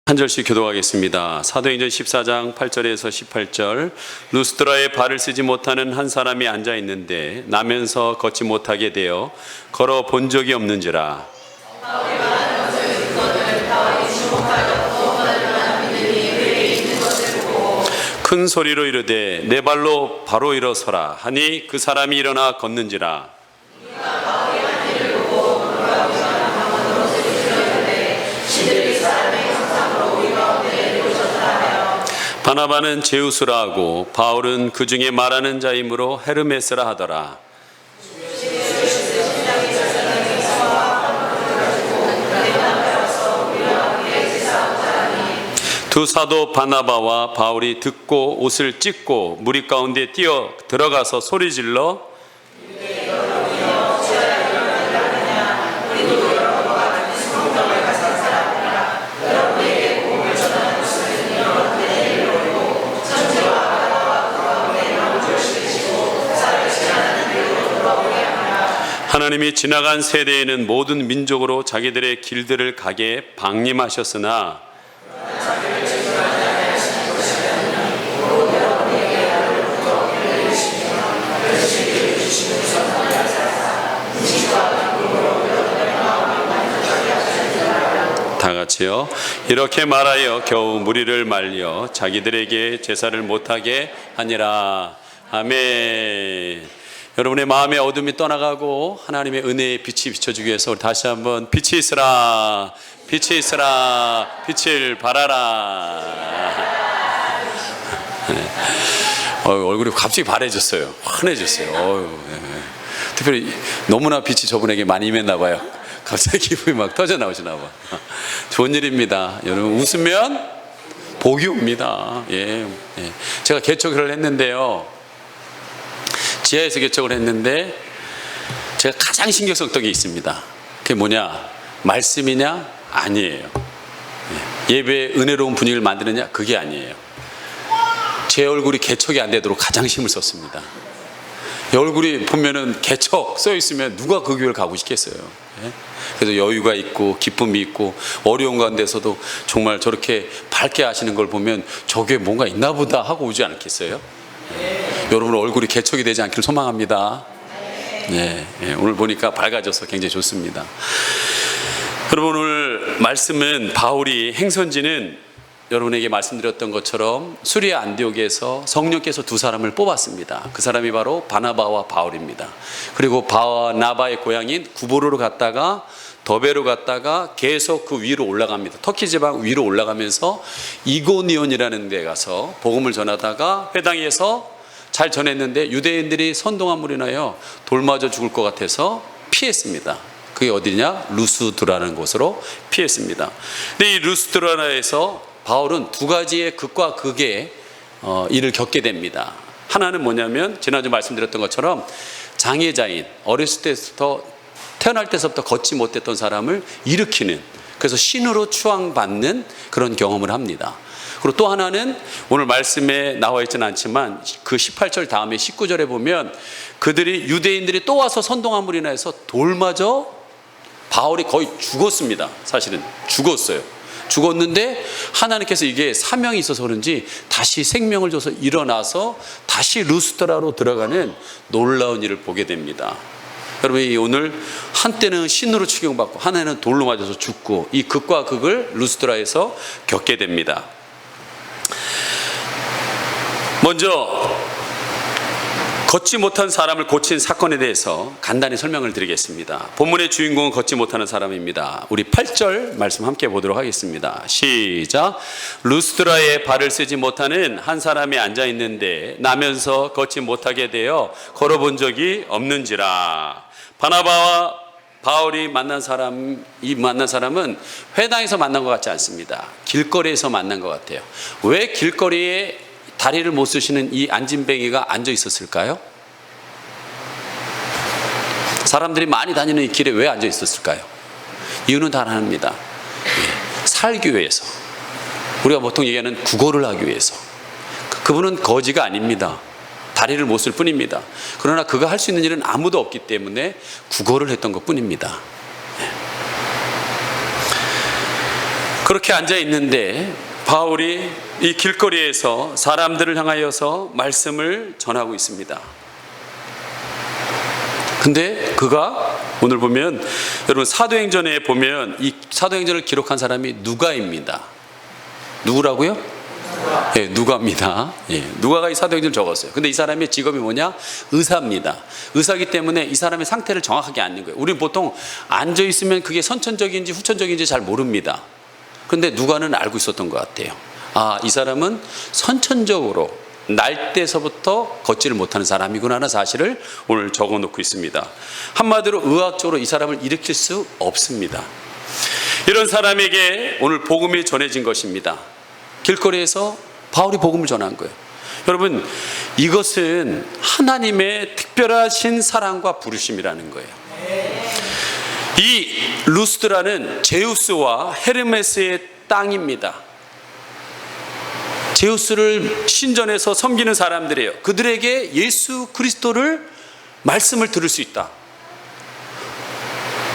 한 절씩 교독하겠습니다. 사도행전 14장 8절에서 18절. 루스드라에 발을 쓰지 못하는 한 사람이 앉아 있는데 나면서 걷지 못하게 되어 걸어 본 적이 없는지라. 큰 소리로 이르되 내 발로 바로 일어서라 하니 그 사람이 일어나 걷는지라. 바나바는 제우스라 하고 바울은 그 중에 말하는 자이므로 헤르메스라 하더라. 두 사도 바나바와 바울이 듣고 옷을 찢고 무리 가운데 뛰어 들어가서 소리질러 하나님이 지나간 세대에는 모든 민족으로 자기들의 길들을 가게 방림하셨으나 다 같이요. 이렇게 말하여 겨우 무리를 말려 자기들에게 제사를 못하게 하니라. 아멘. 여러분의 마음의 어둠이 떠나가고 하나님의 은혜의 빛이 비춰주기 위해서 우리 다시 한번 빛이 있으라, 빛이 있으라, 빛을 발하라. 얼굴이 갑자기 바래졌어요. 환해졌어요. 특별히 너무나 빛이 저분에게 많이 임했나 봐요. 갑자기 기분이 막 터져 나오시나 봐. 좋은 일입니다. 여러분 웃으면 복이 옵니다. 제가 개척을 했는데요. 지하에서 개척을 했는데 제가 가장 신경 썼던 게 있습니다. 그게 뭐냐? 말씀이냐? 아니에요. 예배의 은혜로운 분위기를 만드느냐? 그게 아니에요. 제 얼굴이 개척이 안 되도록 가장 힘을 썼습니다. 얼굴이 보면은 개척 써 있으면 누가 그 교회를 가고 싶겠어요. 그래서 여유가 있고 기쁨이 있고 어려운 가운데서도 정말 저렇게 밝게 하시는 걸 보면 저 교회 뭔가 있나 보다 하고 오지 않겠어요? 여러분 얼굴이 개척이 되지 않기를 소망합니다. 오늘 보니까 밝아져서 굉장히 좋습니다. 여러분 오늘 말씀은 바울이 행선지는 여러분에게 말씀드렸던 것처럼 수리아 안디옥에서 성령께서 두 사람을 뽑았습니다. 그 사람이 바로 바나바와 바울입니다. 그리고 바나바의 고향인 구보로로 갔다가 더베로 갔다가 계속 그 위로 올라갑니다. 터키 지방 위로 올라가면서 이고니온이라는 데 가서 복음을 전하다가 회당에서 잘 전했는데 유대인들이 선동한 인하여 돌 맞아 죽을 것 같아서 피했습니다. 그게 어디냐? 루스드라는 곳으로 피했습니다. 근데 이 루스드라에서 바울은 두 가지의 극과 극의 일을 겪게 됩니다. 하나는 뭐냐면 지난주 말씀드렸던 것처럼 장애자인, 어렸을 때부터 태어날 때서부터 걷지 못했던 사람을 일으키는, 그래서 신으로 추앙받는 그런 경험을 합니다. 그리고 또 하나는 오늘 말씀에 나와 있지는 않지만 그 18절 다음에 19절에 보면 그들이 유대인들이 또 와서 선동함으로 인해서 돌마저 바울이 거의 죽었습니다. 사실은 죽었는데 하나님께서 이게 사명이 있어서 그런지 다시 생명을 줘서 일어나서 다시 루스드라로 들어가는 놀라운 일을 보게 됩니다. 여러분이 오늘 한때는 신으로 추경받고 하나는 돌로 맞아서 죽고 이 극과 극을 루스드라에서 겪게 됩니다. 먼저 걷지 못한 사람을 고친 사건에 대해서 간단히 설명을 드리겠습니다. 본문의 주인공은 걷지 못하는 사람입니다. 우리 8절 말씀 함께 보도록 하겠습니다. 시작. 루스드라에 발을 쓰지 못하는 한 사람이 앉아 있는데 나면서 걷지 못하게 되어 걸어본 적이 없는지라. 바나바와 바울이 만난 사람은 회당에서 만난 것 같지 않습니다. 길거리에서 만난 것 같아요. 왜 길거리에 다리를 못 쓰시는 이 안진뱅이가 앉아 있었을까요? 사람들이 많이 다니는 이 길에 왜 앉아 있었을까요? 이유는 단 하나입니다. 살기 위해서. 우리가 보통 얘기하는 국어를 하기 위해서. 그분은 거지가 아닙니다. 다리를 못 쓸 뿐입니다. 그러나 그가 할 수 있는 일은 아무도 없기 때문에 국어를 했던 것 뿐입니다. 그렇게 앉아 있는데 바울이 이 길거리에서 사람들을 향하여서 말씀을 전하고 있습니다. 근데 그가 오늘 보면, 여러분 사도행전에 보면 이 사도행전을 기록한 사람이 누가입니다. 누구라고요? 예, 누가입니다. 예, 누가가 이 사도행전을 적었어요. 근데 이 사람의 직업이 뭐냐? 의사입니다. 의사이기 때문에 이 사람의 상태를 정확하게 아는 거예요. 우리는 보통 앉아 있으면 그게 선천적인지 후천적인지 잘 모릅니다. 그런데 누가는 알고 있었던 것 같아요. 아, 이 사람은 선천적으로 날 때서부터 걷지를 못하는 사람이구나 하는 사실을 오늘 적어놓고 있습니다. 한마디로 의학적으로 이 사람을 일으킬 수 없습니다. 이런 사람에게 오늘 복음이 전해진 것입니다. 길거리에서 바울이 복음을 전한 거예요. 여러분, 이것은 하나님의 특별하신 사랑과 부르심이라는 거예요. 이 루스드라는 제우스와 헤르메스의 땅입니다. 제우스를 신전에서 섬기는 사람들이에요. 그들에게 예수 그리스도를 말씀을 들을 수 있다.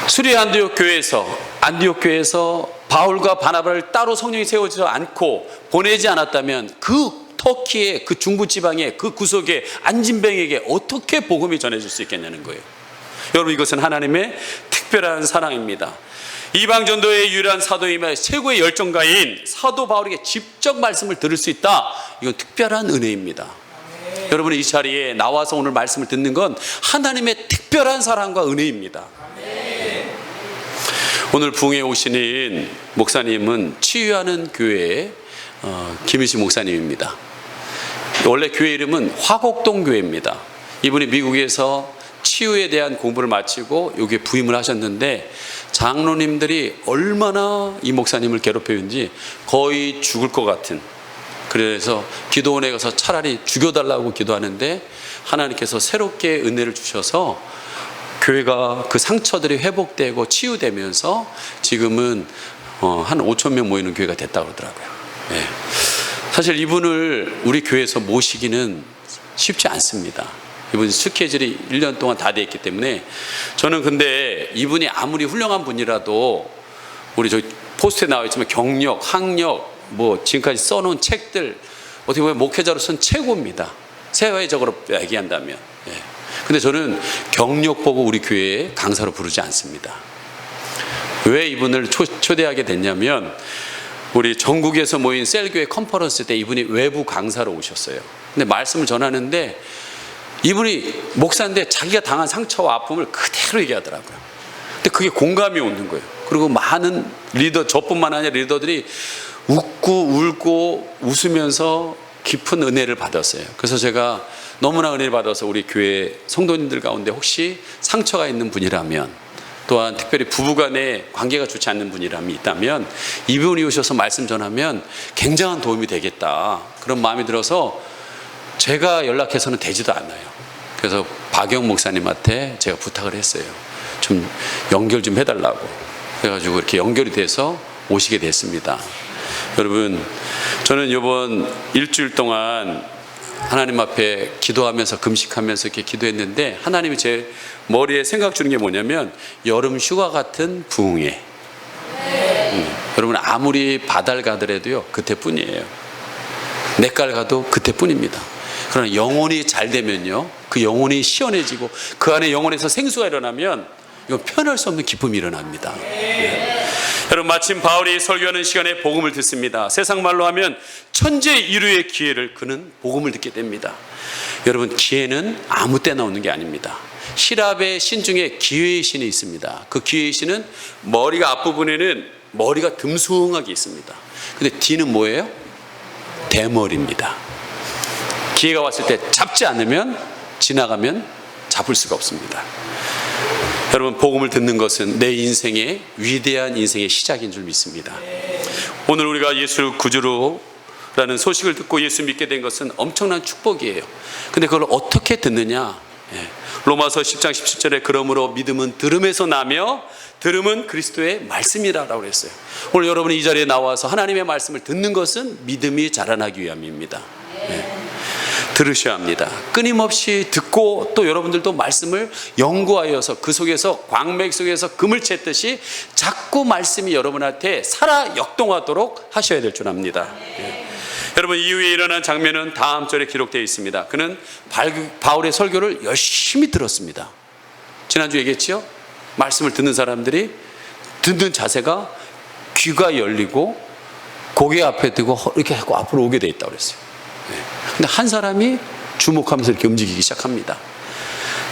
수리 안디옥 교회에서 바울과 바나바를 따로 성령이 세우지 않고 보내지 않았다면 그 터키의 그 중부 지방의 그 구석의 안진뱅에게 어떻게 복음이 전해질 수 있겠냐는 거예요. 여러분, 이것은 하나님의 특별한 사랑입니다. 이방 전도의 유일한 사도이며 최고의 열정가인 사도 바울에게 직접 말씀을 들을 수 있다. 이건 특별한 은혜입니다. 여러분이 이 자리에 나와서 오늘 말씀을 듣는 건 하나님의 특별한 사랑과 은혜입니다. 오늘 부흥에 오시는 목사님은 치유하는 교회의 김일식 목사님입니다. 원래 교회 이름은 화곡동 교회입니다. 이분이 미국에서 치유에 대한 공부를 마치고 여기에 부임을 하셨는데 장로님들이 얼마나 이 목사님을 괴롭혔는지 거의 죽을 것 같은, 그래서 기도원에 가서 차라리 죽여달라고 기도하는데 하나님께서 새롭게 은혜를 주셔서 교회가 그 상처들이 회복되고 치유되면서 지금은 한 5천 명 모이는 교회가 됐다고 그러더라고요. 네. 사실 이분을 우리 교회에서 모시기는 쉽지 않습니다. 이분 스케줄이 1년 동안 다 돼 있기 때문에 저는, 근데 이분이 아무리 훌륭한 분이라도 우리 저 포스트에 나와 있지만 경력, 학력, 뭐 지금까지 써놓은 책들, 어떻게 보면 목회자로서는 최고입니다. 세계적으로 얘기한다면. 예. 근데 저는 경력 보고 우리 교회에 강사로 부르지 않습니다. 왜 이분을 초대하게 됐냐면 우리 전국에서 모인 셀교회 컨퍼런스 때 이분이 외부 강사로 오셨어요. 근데 말씀을 전하는데 이분이 목사인데 자기가 당한 상처와 아픔을 그대로 얘기하더라고요. 근데 그게 공감이 오는 거예요. 그리고 많은 리더, 저뿐만 아니라 리더들이 웃고 울고 웃으면서 깊은 은혜를 받았어요. 그래서 제가 너무나 은혜를 받아서 우리 교회 성도님들 가운데 혹시 상처가 있는 분이라면, 또한 특별히 부부간에 관계가 좋지 않는 분이라면 있다면 이분이 오셔서 말씀 전하면 굉장한 도움이 되겠다, 그런 마음이 들어서 제가 연락해서는 되지도 않아요. 그래서 박영 목사님한테 제가 부탁을 했어요. 좀 연결 좀 해달라고. 그래가지고 이렇게 연결이 돼서 오시게 됐습니다. 여러분, 저는 이번 일주일 동안 하나님 앞에 기도하면서 금식하면서 이렇게 기도했는데 하나님이 제 머리에 생각 주는 게 뭐냐면 여름 휴가 같은 부흥회. 여러분, 아무리 바다를 가더라도요 그때뿐이에요. 냇가를 가도 그때뿐입니다. 그러나 영혼이 잘 되면요, 그 영혼이 시원해지고 그 안에 영혼에서 생수가 일어나면 이건 표현할 수 없는 기쁨이 일어납니다. 여러분, 마침 바울이 설교하는 시간에 복음을 듣습니다. 세상 말로 하면 천재 이루의 기회를 그는 복음을 듣게 됩니다. 여러분, 기회는 아무 때나 오는 게 아닙니다. 히랍의 신 중에 기회의 신이 있습니다. 그 기회의 신은 머리가 앞부분에는 머리가 듬숭하게 있습니다. 근데 뒤는 뭐예요? 대머리입니다. 기회가 왔을 때 잡지 않으면, 지나가면 잡을 수가 없습니다. 여러분, 복음을 듣는 것은 내 인생의 위대한 인생의 시작인 줄 믿습니다. 오늘 우리가 예수 구주로라는 소식을 듣고 예수 믿게 된 것은 엄청난 축복이에요. 근데 그걸 어떻게 듣느냐? 로마서 10장 17절에 그러므로 믿음은 들음에서 나며 들음은 그리스도의 말씀이라고 그랬어요. 오늘 여러분이 이 자리에 나와서 하나님의 말씀을 듣는 것은 믿음이 자라나기 위함입니다. 들으셔야 합니다. 끊임없이 듣고 또 여러분들도 말씀을 연구하여서 그 속에서 광맥 속에서 금을 챘듯이 자꾸 말씀이 여러분한테 살아 역동하도록 하셔야 될 줄 압니다. 여러분, 이후에 일어난 장면은 다음 절에 기록되어 있습니다. 그는 바울의 설교를 열심히 들었습니다. 지난주 얘기했죠? 말씀을 듣는 사람들이 듣는 자세가 귀가 열리고 고개 앞에 두고 이렇게 하고 앞으로 오게 돼 있다고 그랬어요. 근데 한 사람이 주목하면서 이렇게 움직이기 시작합니다.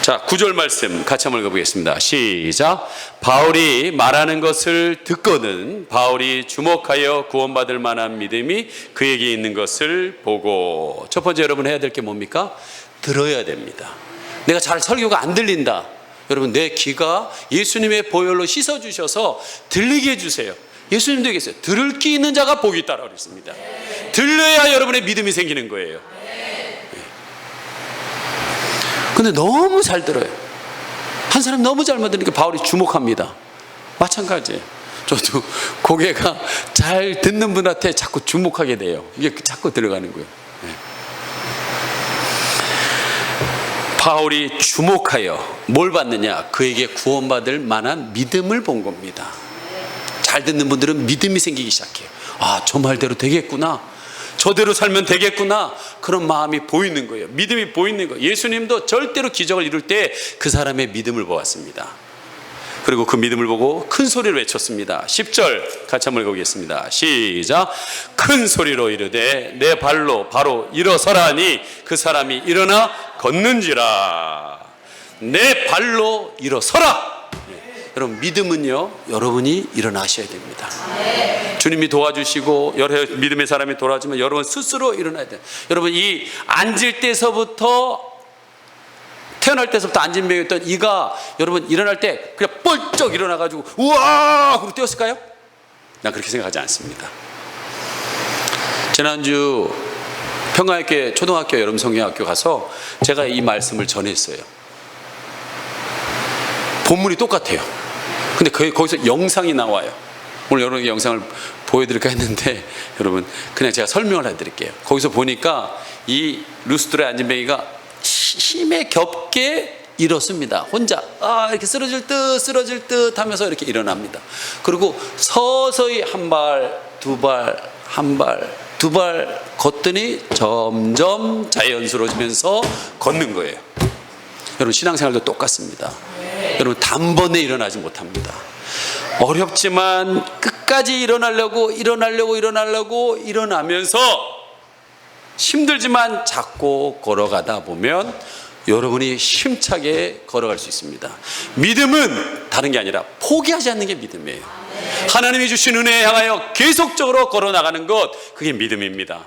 자, 9절 말씀 같이 한번 읽어보겠습니다. 시작. 바울이 말하는 것을 듣고는 바울이 주목하여 구원받을 만한 믿음이 그에게 있는 것을 보고. 첫 번째 여러분 해야 될 게 뭡니까? 들어야 됩니다. 내가 잘 설교가 안 들린다. 여러분, 내 귀가 예수님의 보혈로 씻어주셔서 들리게 해주세요. 예수님도 얘기했어요. 들을 귀 있는 자가 복이 있다라고 그랬습니다. 들려야 여러분의 믿음이 생기는 거예요. 근데 너무 잘 들어요. 한 사람 너무 잘 들으니까 바울이 주목합니다. 마찬가지예요. 저도 고개가 잘 듣는 분한테 자꾸 주목하게 돼요. 이게 자꾸 들어가는 거예요. 바울이 주목하여 뭘 받느냐? 그에게 구원받을 만한 믿음을 본 겁니다. 잘 듣는 분들은 믿음이 생기기 시작해요. 아, 저 말대로 되겠구나. 저대로 살면 되겠구나. 그런 마음이 보이는 거예요. 믿음이 보이는 거예요. 예수님도 절대로 기적을 이룰 때 그 사람의 믿음을 보았습니다. 그리고 그 믿음을 보고 큰 소리로 외쳤습니다. 10절 같이 한번 읽어보겠습니다. 시작. 큰 소리로 이르되 내 발로 바로 일어서라니 그 사람이 일어나 걷는지라. 내 발로 일어서라. 여러분, 믿음은요, 여러분이 일어나셔야 됩니다. 주님이 도와주시고 여러 믿음의 사람이 도와주면 여러분 스스로 일어나야 돼요. 여러분, 이 앉을 때서부터 태어날 때서부터 앉은 병이었던 이가 여러분 일어날 때 그냥 뻘쩍 일어나가지고 우와 하고 뛰었을까요? 난 그렇게 생각하지 않습니다. 지난주 평화학교 초등학교 여름 성경학교 가서 제가 이 말씀을 전했어요. 본문이 똑같아요. 근데 거기서 영상이 나와요. 오늘 여러분에게 영상을 보여드릴까 했는데 여러분 그냥 제가 설명을 해드릴게요. 거기서 보니까 이 루스드라의 안진뱅이가 힘에 겹게 일었습니다. 혼자 이렇게 쓰러질 듯 하면서 이렇게 일어납니다. 그리고 서서히 한 발, 두 발, 한 발, 두 발 걷더니 점점 자연스러워지면서 걷는 거예요. 여러분, 신앙생활도 똑같습니다. 여러분, 단번에 일어나지 못합니다. 어렵지만 끝까지 일어나면서 힘들지만 자꾸 걸어가다 보면 여러분이 힘차게 걸어갈 수 있습니다. 믿음은 다른 게 아니라 포기하지 않는 게 믿음이에요. 하나님이 주신 은혜에 향하여 계속적으로 걸어나가는 것, 그게 믿음입니다.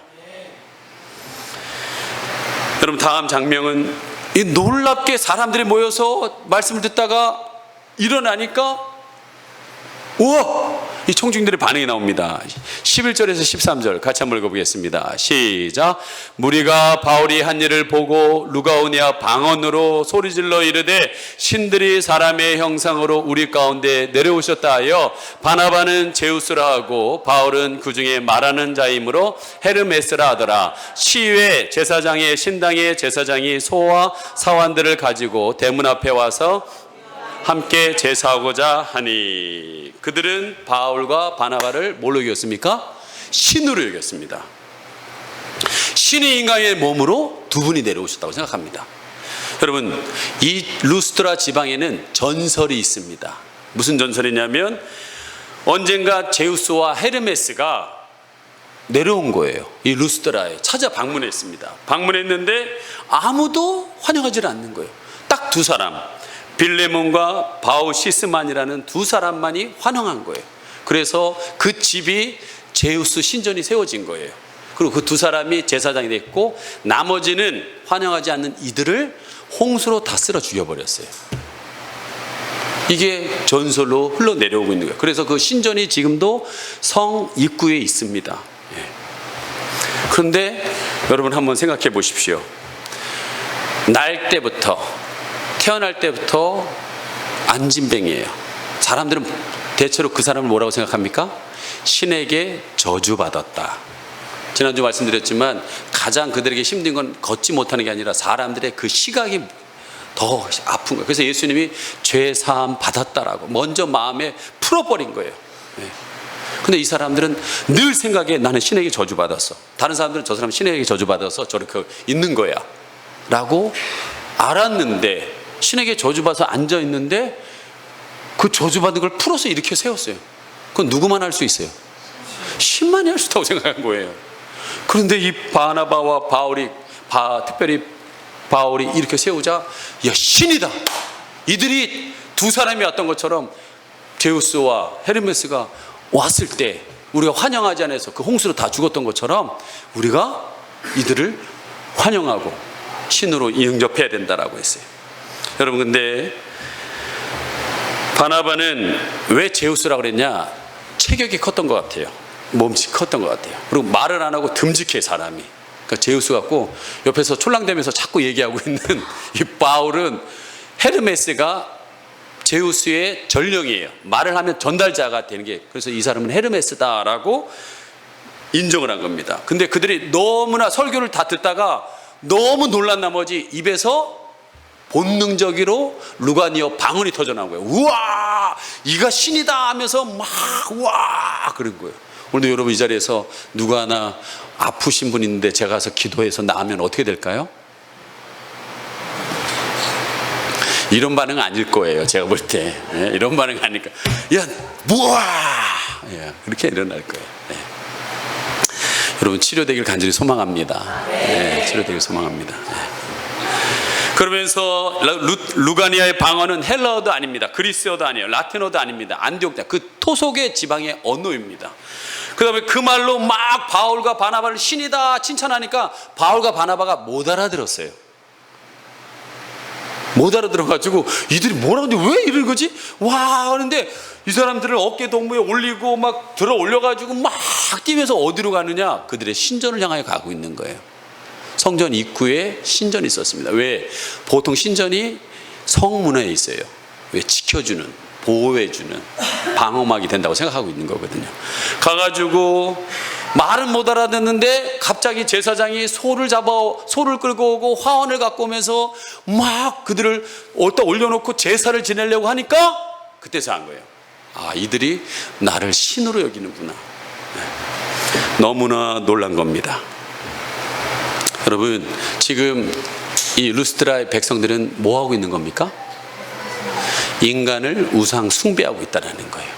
여러분, 다음 장면은 이 놀랍게 사람들이 모여서 말씀을 듣다가 일어나니까 우와! 이 청중들의 반응이 나옵니다. 11절에서 13절 같이 한번 읽어보겠습니다. 시작. 무리가 바울이 한 일을 보고 루가오니아 방언으로 소리질러 이르되 신들이 사람의 형상으로 우리 가운데 내려오셨다 하여 바나바는 제우스라 하고 바울은 그 중에 말하는 자이므로 헤르메스라 하더라. 시외 제사장의 신당의 제사장이 소와 사환들을 가지고 대문 앞에 와서 함께 제사하고자 하니 그들은 바울과 바나바를 뭘로 여겼습니까? 신으로 여겼습니다. 신이 인간의 몸으로 두 분이 내려오셨다고 생각합니다. 여러분, 이 루스트라 지방에는 전설이 있습니다. 무슨 전설이냐면 언젠가 제우스와 헤르메스가 내려온 거예요. 이 루스트라에 찾아 방문했습니다. 방문했는데 아무도 환영하지 않는 거예요. 딱 두 사람, 빌레몬과 바우시스만이라는 두 사람만이 환영한 거예요. 그래서 그 집이 제우스 신전이 세워진 거예요. 그리고 그 두 사람이 제사장이 됐고 나머지는 환영하지 않는 이들을 홍수로 다 쓸어 죽여버렸어요. 이게 전설로 흘러내려오고 있는 거예요. 그래서 그 신전이 지금도 성 입구에 있습니다. 그런데 여러분 한번 생각해 보십시오. 날 때부터 태어날 때부터 안진뱅이에요. 사람들은 대체로 그 사람을 뭐라고 생각합니까? 신에게 저주받았다. 지난주 말씀드렸지만 가장 그들에게 힘든 건 걷지 못하는 게 아니라 사람들의 그 시각이 더 아픈 거예요. 그래서 예수님이 죄 사함 받았다라고 먼저 마음에 풀어버린 거예요. 근데 이 사람들은 늘 생각에 나는 신에게 저주받았어. 다른 사람들은 저 사람 신에게 저주받아서 저렇게 있는 거야 라고 알았는데, 신에게 저주받아서 앉아있는데 그 저주받은 걸 풀어서 이렇게 세웠어요. 그건 누구만 할 수 있어요? 신만이 할 수 있다고 생각한 거예요. 그런데 이 바나바와 바울이 특별히 바울이 이렇게 세우자, 야, 신이다. 이들이 두 사람이 왔던 것처럼 제우스와 헤르메스가 왔을 때 우리가 환영하지 않아서 그 홍수로 다 죽었던 것처럼 우리가 이들을 환영하고 신으로 영접해야 된다라고 했어요. 여러분, 근데 바나바는 왜 제우스라고 그랬냐? 체격이 컸던 것 같아요. 몸집이 컸던 것 같아요. 그리고 말을 안 하고 듬직해, 사람이. 그러니까 제우스 같고, 옆에서 촐랑대면서 자꾸 얘기하고 있는 이 바울은 헤르메스가 제우스의 전령이에요. 말을 하면 전달자가 되는 게, 그래서 이 사람은 헤르메스다라고 인정을 한 겁니다. 근데 그들이 너무나 설교를 다 듣다가 너무 놀란 나머지 입에서 본능적으로 루가니어 방언이 터져나온 거예요. 우와, 이가 신이다 하면서 막 우와 그런 거예요. 오늘도 여러분 이 자리에서 누가 하나 아프신 분 있는데 제가 가서 기도해서 나으면 어떻게 될까요? 이런 반응 아닐 거예요. 제가 볼 때 이런 반응 아닐까. 야, 우와, 그렇게 일어날 거예요. 여러분, 치료되길 간절히 소망합니다. 치료되길 소망합니다. 그러면서 루가니아의 방언은 헬라어도 아닙니다. 그리스어도 아니에요. 라틴어도 아닙니다. 안디옥, 그 토속의 지방의 언어입니다. 그 다음에 그 말로 막 바울과 바나바를 신이다 칭찬하니까 바울과 바나바가 못 알아들었어요. 못 알아들어가지고 이들이 뭐라는데 왜 이런 거지? 와 하는데 이 사람들을 어깨 동무에 올리고 막 들어 올려가지고 막 뛰면서 어디로 가느냐? 그들의 신전을 향하여 가고 있는 거예요. 성전 입구에 신전이 있었습니다. 왜? 보통 신전이 성문에 있어요. 왜? 지켜주는, 보호해주는, 방어막이 된다고 생각하고 있는 거거든요. 가가지고 말은 못 알아듣는데 갑자기 제사장이 소를 끌고 오고 화환을 갖고 오면서 막 그들을 어디다 올려놓고 제사를 지내려고 하니까 그때서 한 거예요. 아, 이들이 나를 신으로 여기는구나. 너무나 놀란 겁니다. 여러분, 지금 이 루스드라의 백성들은 뭐 하고 있는 겁니까? 인간을 우상 숭배하고 있다는 거예요.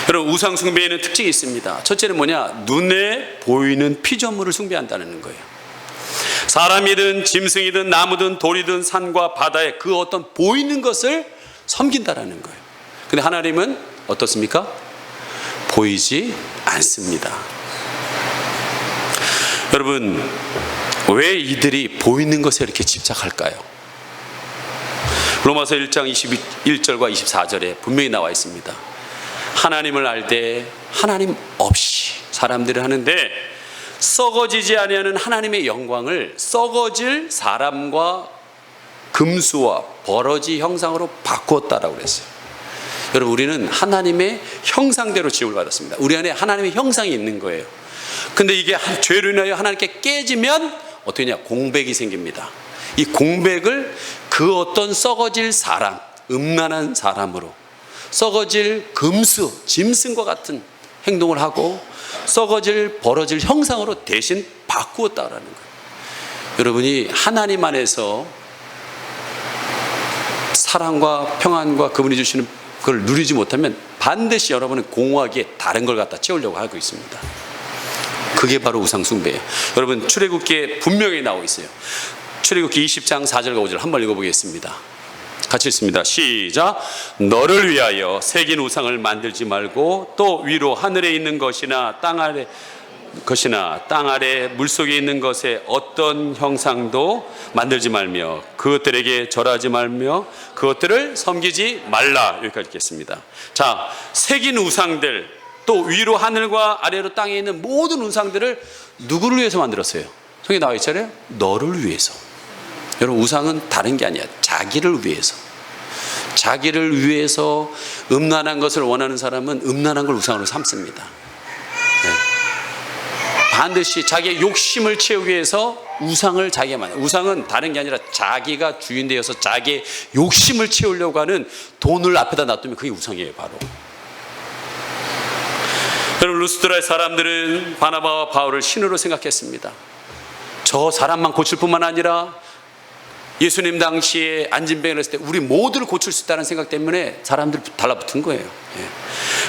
여러분, 우상 숭배에는 특징이 있습니다. 첫째는 뭐냐? 눈에 보이는 피조물을 숭배한다는 거예요. 사람이든 짐승이든 나무든 돌이든 산과 바다에 그 어떤 보이는 것을 섬긴다라는 거예요. 근데 하나님은 어떻습니까? 보이지 않습니다. 여러분, 왜 이들이 보이는 것에 이렇게 집착할까요? 로마서 1장 21절과 24절에 분명히 나와 있습니다. 하나님을 알되 하나님 없이 사람들을 하는데 썩어지지 아니하는 하나님의 영광을 썩어질 사람과 금수와 버러지 형상으로 바꾸었다라고 그랬어요. 여러분, 우리는 하나님의 형상대로 지음을 받았습니다. 우리 안에 하나님의 형상이 있는 거예요. 근데 이게 죄로 인하여 하나님께 깨지면 어떻게 하냐? 공백이 생깁니다. 이 공백을 그 어떤 썩어질 사람, 음란한 사람으로, 썩어질 금수, 짐승과 같은 행동을 하고 썩어질 벌어질 형상으로 대신 바꾸었다라는 거예요. 여러분이 하나님 안에서 사랑과 평안과 그분이 주시는 그걸 누리지 못하면 반드시 여러분은 공허하기에 다른 걸 갖다 채우려고 하고 있습니다. 그게 바로 우상숭배예요. 여러분, 출애굽기에 분명히 나오고 있어요. 출애굽기 20장 4절과 5절 한번 읽어보겠습니다. 같이 읽습니다. 시작. 너를 위하여 새긴 우상을 만들지 말고 또 위로 하늘에 있는 것이나 땅 아래 물속에 있는 것에 어떤 형상도 만들지 말며 그것들에게 절하지 말며 그것들을 섬기지 말라. 여기까지 읽겠습니다. 자, 새긴 우상들, 또 위로 하늘과 아래로 땅에 있는 모든 우상들을 누구를 위해서 만들었어요? 성경에 나와 있잖아요. 너를 위해서. 여러분, 우상은 다른 게 아니야. 자기를 위해서. 자기를 위해서 음란한 것을 원하는 사람은 음란한 걸 우상으로 삼습니다. 반드시 자기의 욕심을 채우기 위해서 우상을 자기가 만들어. 우상은 다른 게 아니라 자기가 주인 되어서 자기의 욕심을 채우려고 하는 돈을 앞에다 놔두면 그게 우상이에요, 바로. 여러분, 루스드라의 사람들은 바나바와 바울을 신으로 생각했습니다. 저 사람만 고칠 뿐만 아니라 예수님 당시에 안진병을 했을 때 우리 모두를 고칠 수 있다는 생각 때문에 사람들이 달라붙은 거예요.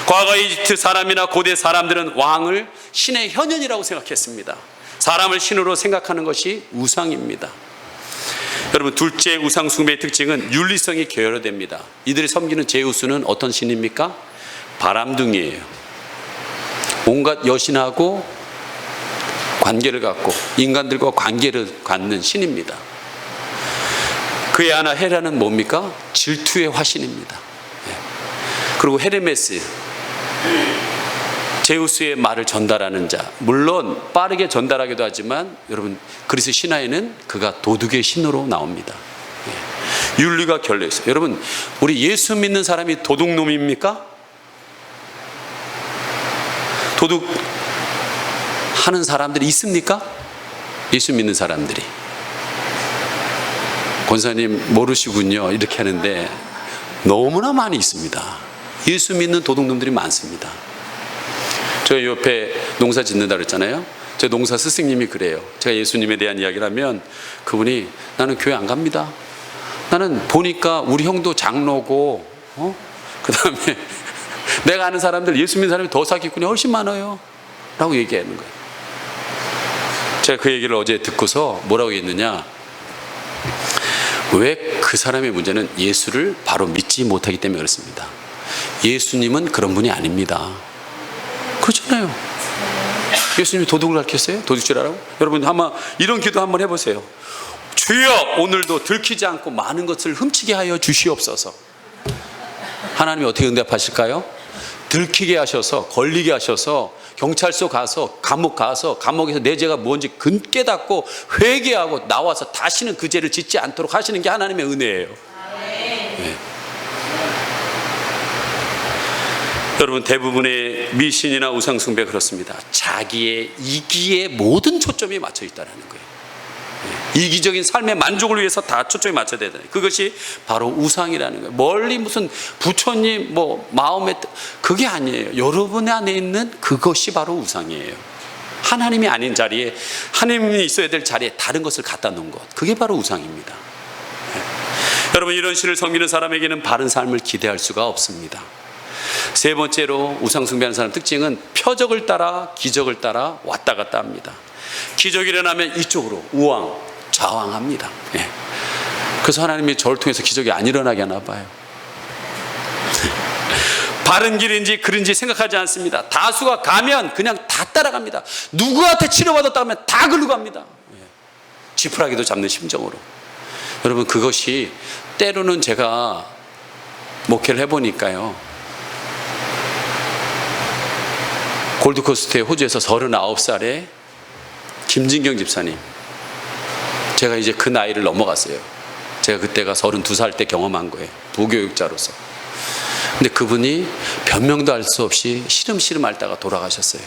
과거 이집트 사람이나 고대 사람들은 왕을 신의 현현이라고 생각했습니다. 사람을 신으로 생각하는 것이 우상입니다. 여러분, 둘째 우상 숭배의 특징은 윤리성이 결여됩니다. 이들이 섬기는 제우스는 어떤 신입니까? 바람둥이에요. 온갖 여신하고 관계를 갖고 인간들과 관계를 갖는 신입니다. 그의 하나 헤라는 뭡니까? 질투의 화신입니다. 그리고 헤르메스, 제우스의 말을 전달하는 자. 물론 빠르게 전달하기도 하지만 여러분, 그리스 신화에는 그가 도둑의 신으로 나옵니다. 윤리가 결여있어요. 여러분, 우리 예수 믿는 사람이 도둑놈입니까? 도둑 하는 사람들이 있습니까? 예수 믿는 사람들이. 권사님 모르시군요, 이렇게 하는데 너무나 많이 있습니다. 예수 믿는 도둑놈들이 많습니다. 저 옆에 농사 짓는다 그랬잖아요. 제 농사 스승님이 그래요. 제가 예수님에 대한 이야기를 하면 그분이, 나는 교회 안 갑니다. 나는 보니까 우리 형도 장로고 그 다음에 내가 아는 사람들, 예수 믿는 사람이 더 사기꾼이 훨씬 많아요 라고 얘기하는 거예요. 제가 그 얘기를 어제 듣고서 뭐라고 했느냐, 왜 그 사람의 문제는 예수를 바로 믿지 못하기 때문에 그렇습니다. 예수님은 그런 분이 아닙니다. 그렇잖아요. 예수님이 도둑을 가르쳤어요? 도둑질 하라고? 여러분, 아마 이런 기도 한번 해보세요. 주여, 오늘도 들키지 않고 많은 것을 훔치게 하여 주시옵소서. 하나님이 어떻게 응답하실까요? 들키게 하셔서, 걸리게 하셔서, 경찰서 가서, 감옥 가서, 감옥에서 내 죄가 뭔지 깨닫고 회개하고 나와서 다시는 그 죄를 짓지 않도록 하시는 게 하나님의 은혜예요. 네. 여러분, 대부분의 미신이나 우상숭배 그렇습니다. 자기의 이기에 모든 초점이 맞춰 있다는 거예요. 이기적인 삶의 만족을 위해서 다 초점이 맞춰야 되는, 그것이 바로 우상이라는 거예요. 멀리 무슨 부처님 마음에, 그게 아니에요. 여러분 안에 있는 그것이 바로 우상이에요. 하나님이 아닌 자리에, 하나님이 있어야 될 자리에 다른 것을 갖다 놓은 것, 그게 바로 우상입니다. 여러분, 이런 신을 섬기는 사람에게는 바른 삶을 기대할 수가 없습니다. 세 번째로 우상 숭배하는 사람 특징은 표적을 따라 기적을 따라 왔다 갔다 합니다. 기적이 일어나면 이쪽으로 우왕 좌왕합니다. 그래서 하나님이 저를 통해서 기적이 안 일어나게 하나 봐요. 바른 길인지 그른지 생각하지 않습니다. 다수가 가면 그냥 다 따라갑니다. 누구한테 치료받았다 하면 다 글로 갑니다. 지푸라기도 잡는 심정으로. 여러분, 그것이 때로는 제가 목회를 해보니까요, 골드코스트에 호주에서 39살에 김진경 집사님, 제가 이제 그 나이를 넘어갔어요. 제가 그때가 32살 때 경험한 거예요, 부교육자로서. 근데 그분이 변명도 할 수 없이 시름시름 앓다가 돌아가셨어요.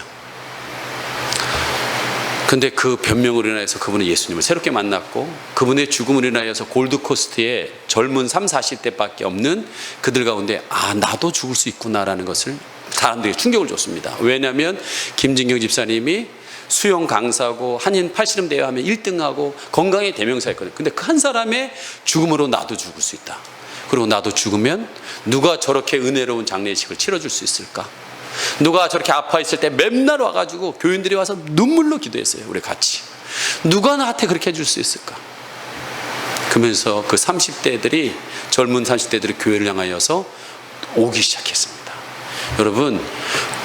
근데 그 변명으로 인해서 그분은 예수님을 새롭게 만났고, 그분의 죽음으로 인하여서 골드코스트에 젊은 30, 40대밖에 없는 그들 가운데, 아, 나도 죽을 수 있구나라는 것을 사람들이 충격을 줬습니다. 왜냐하면 김진경 집사님이 수영 강사고 한인 팔씨름 대회 하면 1등하고 건강의 대명사였거든요. 근데 그 한 사람의 죽음으로 나도 죽을 수 있다. 그리고 나도 죽으면 누가 저렇게 은혜로운 장례식을 치러줄 수 있을까? 누가 저렇게 아파 있을 때 맨날 와가지고 교인들이 와서 눈물로 기도했어요. 우리 같이. 누가 나한테 그렇게 해줄 수 있을까? 그러면서 그 30대들이, 젊은 30대들이 교회를 향하여서 오기 시작했습니다. 여러분,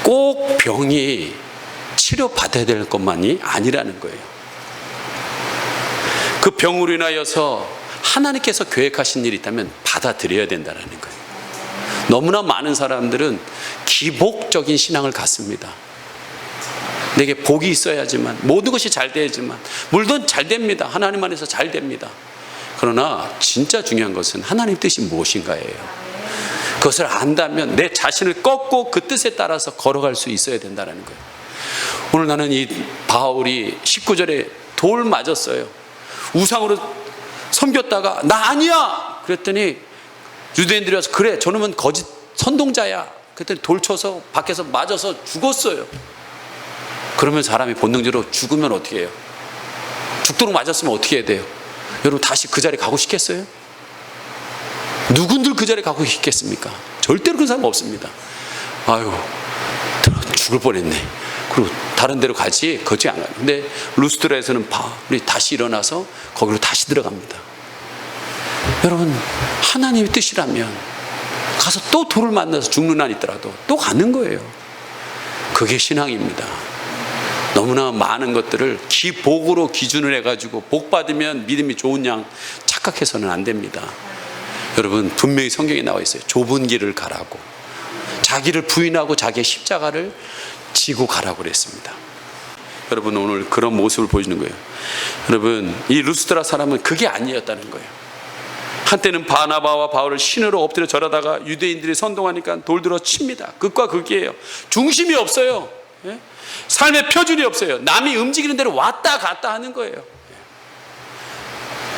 꼭 병이 치료받아야 될 것만이 아니라는 거예요. 그 병으로 인하여서 하나님께서 계획하신 일이 있다면 받아들여야 된다는 거예요. 너무나 많은 사람들은 기복적인 신앙을 갖습니다. 내게 복이 있어야지만, 모든 것이 잘 돼야지만, 물론 잘 됩니다. 하나님 안에서 잘 됩니다. 그러나 진짜 중요한 것은 하나님 뜻이 무엇인가예요. 그것을 안다면 내 자신을 꺾고 그 뜻에 따라서 걸어갈 수 있어야 된다는 거예요. 오늘 나는 이 바울이 19절에 돌 맞았어요. 우상으로 섬겼다가 나 아니야 그랬더니 유대인들이 와서 그래 저놈은 거짓 선동자야 그랬더니 돌 쳐서 밖에서 맞아서 죽었어요. 그러면 사람이 본능적으로 죽으면 어떻게 해요? 죽도록 맞았으면 어떻게 해야 돼요? 여러분 다시 그 자리에 가고 싶겠어요? 누군들 그 자리에 가고 싶겠습니까? 절대로 그런 사람 없습니다. 아유 죽을 뻔했네. 그리고 다른 데로 가지 거지 않아요. 근데 루스드라에서는 바울이 다시 일어나서 거기로 다시 들어갑니다. 여러분 하나님의 뜻이라면 가서 또 돌을 만나서 죽는 한 있더라도 또 가는 거예요. 그게 신앙입니다. 너무나 많은 것들을 복으로 기준을 해가지고 복 받으면 믿음이 좋은 양 착각해서는 안 됩니다. 여러분 분명히 성경에 나와 있어요. 좁은 길을 가라고, 자기를 부인하고 자기의 십자가를 지고 가라고 그랬습니다. 여러분 오늘 그런 모습을 보여주는 거예요. 여러분 이 루스드라 사람은 그게 아니었다는 거예요. 한때는 바나바와 바울을 신으로 엎드려 절하다가 유대인들이 선동하니까 돌 들어 칩니다. 극과 극이에요. 중심이 없어요. 삶의 표준이 없어요. 남이 움직이는 대로 왔다 갔다 하는 거예요.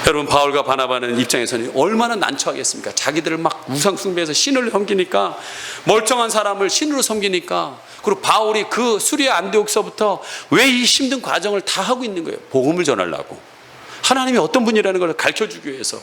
여러분 바울과 바나바는 입장에서는 얼마나 난처하겠습니까? 자기들을 막 우상 숭배해서 신을 섬기니까, 멀쩡한 사람을 신으로 섬기니까, 그리고 바울이 그 수리아 안디옥서부터 왜 이 힘든 과정을 다 하고 있는 거예요? 복음을 전하려고, 하나님이 어떤 분이라는 걸 가르쳐주기 위해서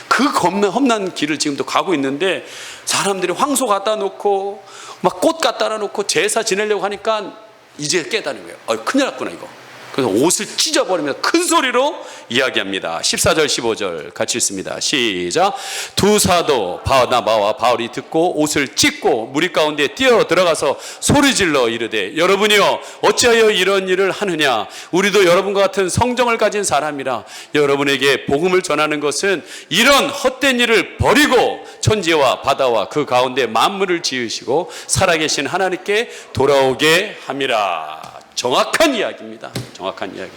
그 험난 길을 지금도 가고 있는데, 사람들이 황소 갖다 놓고 막 꽃 갖다 놓고 제사 지내려고 하니까 이제 깨닫는 거예요. 큰일 났구나 이거. 그래서 옷을 찢어버리면서 큰 소리로 이야기합니다. 14절 15절 같이 읽습니다. 시작. 두 사도 바나바와 바울이 듣고 옷을 찢고 무리 가운데 뛰어 들어가서 소리질러 이르되, 여러분이여 어찌하여 이런 일을 하느냐? 우리도 여러분과 같은 성정을 가진 사람이라. 여러분에게 복음을 전하는 것은 이런 헛된 일을 버리고 천지와 바다와 그 가운데 만물을 지으시고 살아계신 하나님께 돌아오게 함이라. 정확한 이야기입니다. 정확한 이야기.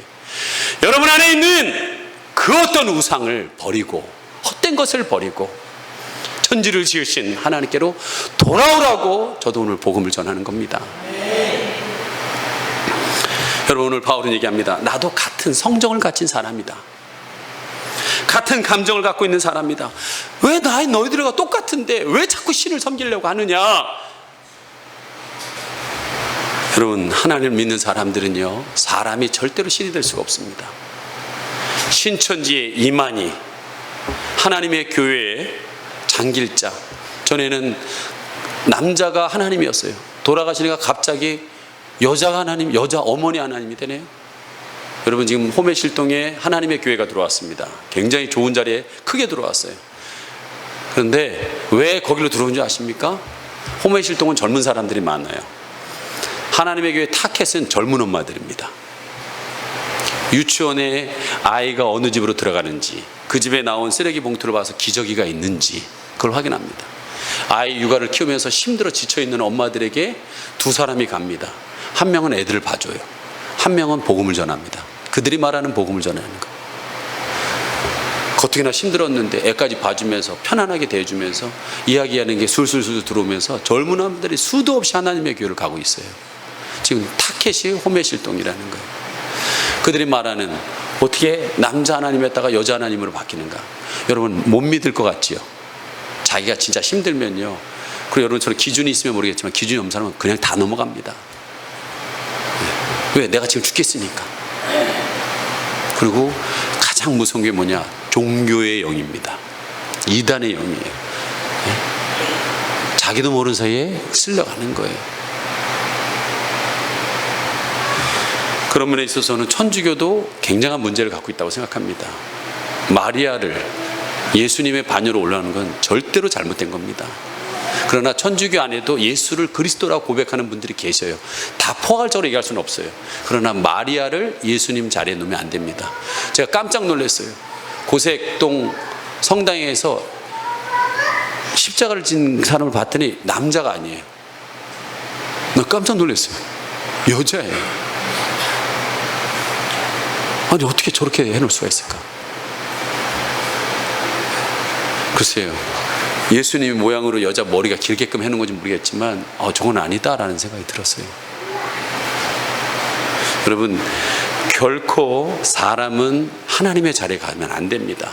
여러분 안에 있는 그 어떤 우상을 버리고, 헛된 것을 버리고 천지를 지으신 하나님께로 돌아오라고 저도 오늘 복음을 전하는 겁니다. 여러분 오늘 바울은 얘기합니다. 나도 같은 성정을 가진 사람이다. 같은 감정을 갖고 있는 사람이다. 왜 너희들과 똑같은데 왜 자꾸 신을 섬기려고 하느냐? 여러분 하나님을 믿는 사람들은요, 사람이 절대로 신이 될 수가 없습니다. 신천지의 이만희, 하나님의 교회의 장길자, 전에는 남자가 하나님이었어요. 돌아가시니까 갑자기 여자가 하나님, 여자 어머니 하나님이 되네요. 여러분 지금 호메실동에 하나님의 교회가 들어왔습니다. 굉장히 좋은 자리에 크게 들어왔어요. 그런데 왜 거기로 들어온 줄 아십니까? 호메실동은 젊은 사람들이 많아요. 하나님의 교회 타켓은 젊은 엄마들입니다. 유치원에 아이가 어느 집으로 들어가는지, 그 집에 나온 쓰레기 봉투를 봐서 기저귀가 있는지 그걸 확인합니다. 아이 육아를 키우면서 힘들어 지쳐있는 엄마들에게 두 사람이 갑니다. 한 명은 애들을 봐줘요. 한 명은 복음을 전합니다. 그들이 말하는 복음을 전하는 거. 겉으나 힘들었는데 애까지 봐주면서 편안하게 대해주면서 이야기하는 게 술술술 들어오면서 젊은 엄마들이 수도 없이 하나님의 교회를 가고 있어요. 지금 타켓이 호메실동이라는 거예요. 그들이 말하는, 어떻게 남자 하나님이었다가 여자 하나님으로 바뀌는가? 여러분 못 믿을 것 같지요? 자기가 진짜 힘들면요, 그리고 여러분처럼 기준이 있으면 모르겠지만 기준이 없는 사람은 그냥 다 넘어갑니다. 왜? 내가 지금 죽겠으니까. 그리고 가장 무서운 게 뭐냐? 종교의 영입니다. 이단의 영이에요. 자기도 모르는 사이에 쓸려가는 거예요. 그런 면에 있어서는 천주교도 굉장한 문제를 갖고 있다고 생각합니다. 마리아를 예수님의 반열로 올라오는 건 절대로 잘못된 겁니다. 그러나 천주교 안에도 예수를 그리스도라고 고백하는 분들이 계셔요. 다 포괄적으로 얘기할 수는 없어요. 그러나 마리아를 예수님 자리에 놓으면 안 됩니다. 제가 깜짝 놀랐어요. 고색동 성당에서 십자가를 진 사람을 봤더니 남자가 아니에요. 나 깜짝 놀랐어요. 여자예요. 아니 어떻게 저렇게 해놓을 수가 있을까? 글쎄요, 예수님 모양으로 여자 머리가 길게끔 해놓은 건지 모르겠지만 저건 아니다라는 생각이 들었어요. 여러분, 결코 사람은 하나님의 자리에 가면 안 됩니다.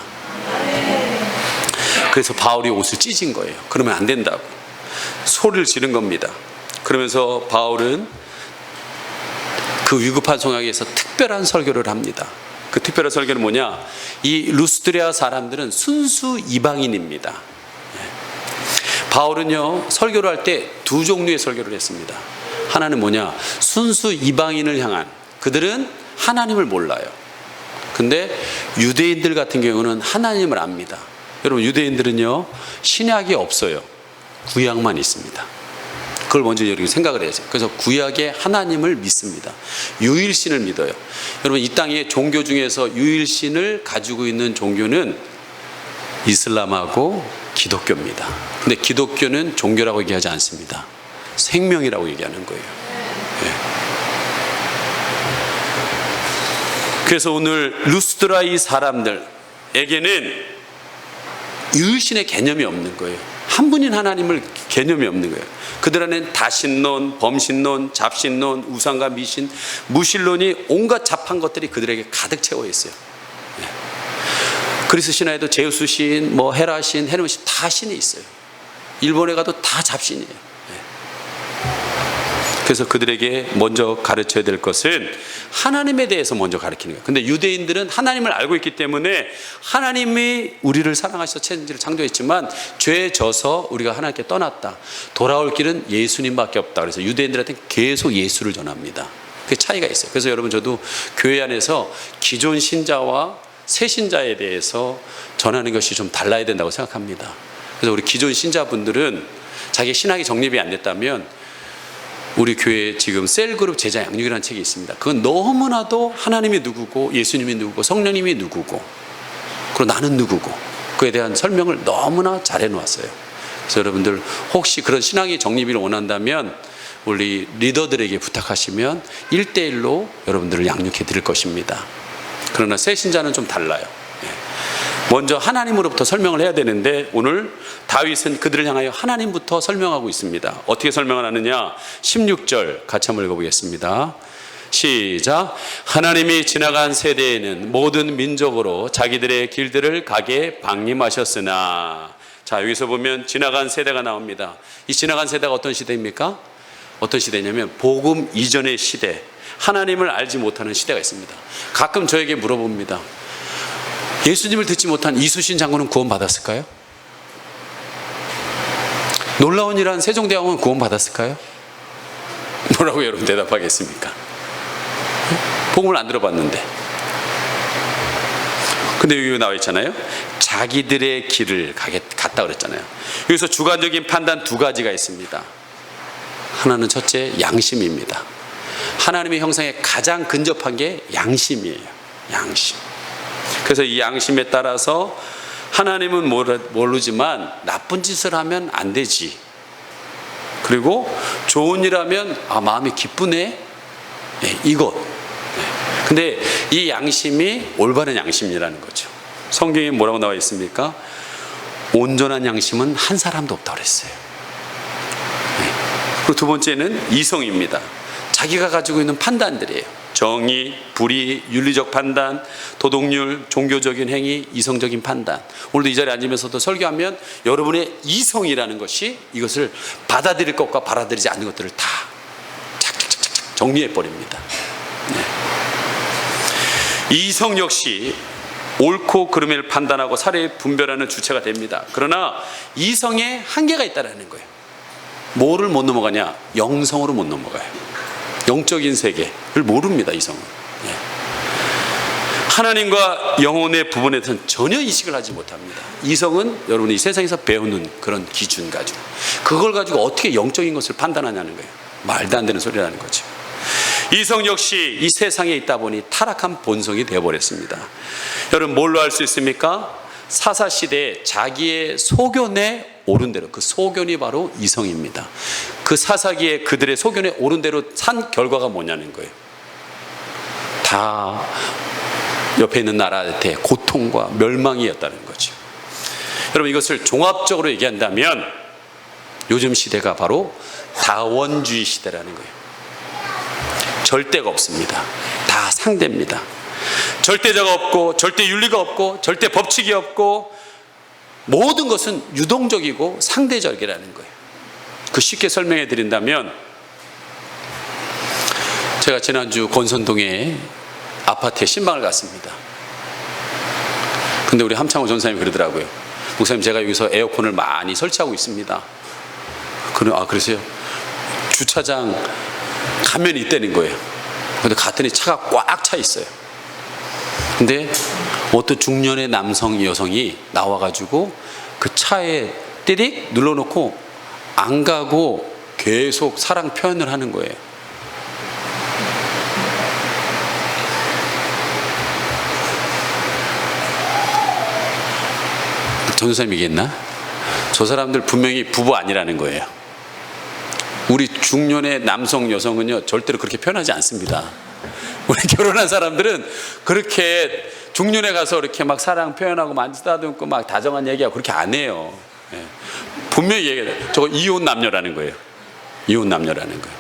그래서 바울이 옷을 찢은 거예요. 그러면 안 된다고 소리를 지른 겁니다. 그러면서 바울은 그 위급한 상황에서 특별한 설교를 합니다. 그 특별한 설교는 뭐냐? 이 루스드레아 사람들은 순수 이방인입니다. 바울은요, 설교를 할 때 두 종류의 설교를 했습니다. 하나는 뭐냐? 순수 이방인을 향한, 그들은 하나님을 몰라요. 근데 유대인들 같은 경우는 하나님을 압니다. 여러분, 유대인들은요, 신약이 없어요. 구약만 있습니다. 그걸 먼저 여러분 생각을 해야죠. 그래서 구약의 하나님을 믿습니다. 유일신을 믿어요. 여러분, 이 땅의 종교 중에서 유일신을 가지고 있는 종교는 이슬람하고 기독교입니다. 근데 기독교는 종교라고 얘기하지 않습니다. 생명이라고 얘기하는 거예요. 네. 그래서 오늘 루스드라 이 사람들에게는 유일신의 개념이 없는 거예요. 한 분인 하나님을 개념이 없는 거예요. 그들 안에는 다신론, 범신론, 잡신론, 우상과 미신, 무신론이 온갖 잡한 것들이 그들에게 가득 채워 있어요. 네. 그리스 신화에도 제우스 신, 뭐 헤라 신, 헤르메 신, 다 신이 있어요. 일본에 가도 다 잡신이에요. 네. 그래서 그들에게 먼저 가르쳐야 될 것은 하나님에 대해서 먼저 가르치는 거예요. 근데 유대인들은 하나님을 알고 있기 때문에 하나님이 우리를 사랑하셔서 천지를 창조했지만 죄에 져서 우리가 하나님께 떠났다. 돌아올 길은 예수님밖에 없다. 그래서 유대인들한테 계속 예수를 전합니다. 그 차이가 있어요. 그래서 여러분, 저도 교회 안에서 기존 신자와 새 신자에 대해서 전하는 것이 좀 달라야 된다고 생각합니다. 그래서 우리 기존 신자분들은 자기 신학이 정립이 안 됐다면 우리 교회에 지금 셀그룹 제자 양육이라는 책이 있습니다. 그건 너무나도 하나님이 누구고 예수님이 누구고 성령님이 누구고 그리고 나는 누구고 그에 대한 설명을 너무나 잘 해놓았어요. 그래서 여러분들 혹시 그런 신앙의 정립을 원한다면 우리 리더들에게 부탁하시면 1대1로 여러분들을 양육해 드릴 것입니다. 그러나 새 신자는 좀 달라요. 먼저 하나님으로부터 설명을 해야 되는데 오늘 다윗은 그들을 향하여 하나님부터 설명하고 있습니다. 어떻게 설명을 하느냐? 16절 같이 한번 읽어보겠습니다. 시작. 하나님이 지나간 세대에는 모든 민족으로 자기들의 길들을 가게 방림하셨으나. 자, 여기서 보면 지나간 세대가 나옵니다. 이 지나간 세대가 어떤 시대입니까? 어떤 시대냐면 복음 이전의 시대, 하나님을 알지 못하는 시대가 있습니다. 가끔 저에게 물어봅니다. 예수님을 듣지 못한 이수신 장군은 구원받았을까요? 놀라운 일한 세종대왕은 구원받았을까요? 뭐라고 여러분 대답하겠습니까? 복음을 안 들어봤는데. 근데 여기 나와 있잖아요. 자기들의 길을 갔다 그랬잖아요. 여기서 주관적인 판단 두 가지가 있습니다. 하나는 첫째, 양심입니다. 하나님의 형상에 가장 근접한 게 양심이에요. 양심. 그래서 이 양심에 따라서 하나님은 모르지만 나쁜 짓을 하면 안 되지. 그리고 좋은 일 하면 마음이 기쁘네. 네, 이것. 네. 근데 이 양심이 올바른 양심이라는 거죠. 성경에 뭐라고 나와 있습니까? 온전한 양심은 한 사람도 없다고 그랬어요. 네. 그리고 두 번째는 이성입니다. 자기가 가지고 있는 판단들이에요. 정의, 불의, 윤리적 판단, 도덕률, 종교적인 행위, 이성적인 판단. 오늘도 이 자리에 앉으면서도 설교하면 여러분의 이성이라는 것이 이것을 받아들일 것과 받아들이지 않는 것들을 다 착착착착 정리해버립니다. 네. 이성 역시 옳고 그름을 판단하고 사례 분별하는 주체가 됩니다. 그러나 이성에 한계가 있다는 거예요. 뭐를 못 넘어가냐? 영성으로 못 넘어가요. 영적인 세계를 모릅니다. 이성은. 예. 하나님과 영혼의 부분에 대해서는 전혀 인식을 하지 못합니다. 이성은 여러분이 세상에서 배우는 그런 기준 가지고 그걸 가지고 어떻게 영적인 것을 판단하냐는 거예요. 말도 안 되는 소리라는 거죠. 이성 역시 이 세상에 있다 보니 타락한 본성이 되어버렸습니다. 여러분 뭘로 알 수 있습니까? 사사시대에 자기의 소견에 옳은 대로, 그 소견이 바로 이성입니다. 그 사사기에 그들의 소견에 옳은 대로 산 결과가 뭐냐는 거예요. 다 옆에 있는 나라한테 고통과 멸망이었다는 거죠. 여러분 이것을 종합적으로 얘기한다면 요즘 시대가 바로 다원주의 시대라는 거예요. 절대가 없습니다. 다 상대입니다. 절대자가 없고 절대 윤리가 없고 절대 법칙이 없고 모든 것은 유동적이고 상대적이라는 거예요. 그 쉽게 설명해 드린다면, 제가 지난주 권선동에 아파트에 신방을 갔습니다. 근데 우리 함창호 전사님이 그러더라고요. 목사님, 제가 여기서 에어컨을 많이 설치하고 있습니다. 그러세요? 주차장 가면 있다는 거예요. 근데 갔더니 차가 꽉 차 있어요. 근데 어떤 중년의 남성, 여성이 나와가지고 그 차에 띠릭 눌러놓고 안 가고 계속 사랑 표현을 하는 거예요. 전도사님이겠나? 저 사람들 분명히 부부 아니라는 거예요. 우리 중년의 남성, 여성은요 절대로 그렇게 표현하지 않습니다. 우리 결혼한 사람들은 그렇게 중년에 가서 이렇게 막 사랑 표현하고 만지다듬고 막 다정한 얘기하고 그렇게 안 해요. 예. 분명히 얘기해요. 저거 이혼 남녀라는 거예요. 이혼 남녀라는 거예요.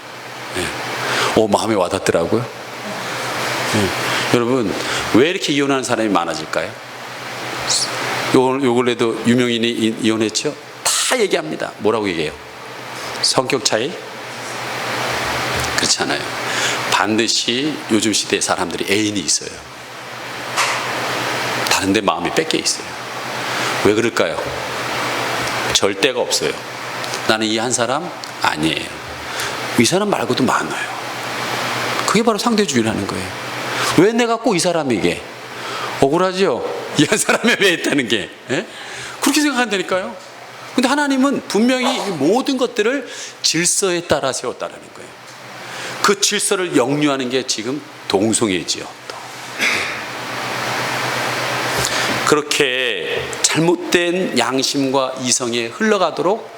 예. 마음에 와닿더라고요. 예. 여러분, 왜 이렇게 이혼하는 사람이 많아질까요? 요 근래도 유명인이 이혼했죠? 다 얘기합니다. 뭐라고 얘기해요? 성격 차이? 그렇지 않아요. 반드시 요즘 시대의 사람들이 애인이 있어요. 다른데 마음이 뺏겨 있어요. 왜 그럴까요? 절대가 없어요. 나는 이 한 사람 아니에요. 이 사람 말고도 많아요. 그게 바로 상대주의라는 거예요. 왜 내가 꼭 이 사람에게? 억울하죠? 이 한 사람에 왜 있다는 게. 예? 그렇게 생각한다니까요. 근데 하나님은 분명히 이 모든 것들을 질서에 따라 세웠다라는 거예요. 그 질서를 역류하는 게 지금 동성애지요. 그렇게 잘못된 양심과 이성에 흘러가도록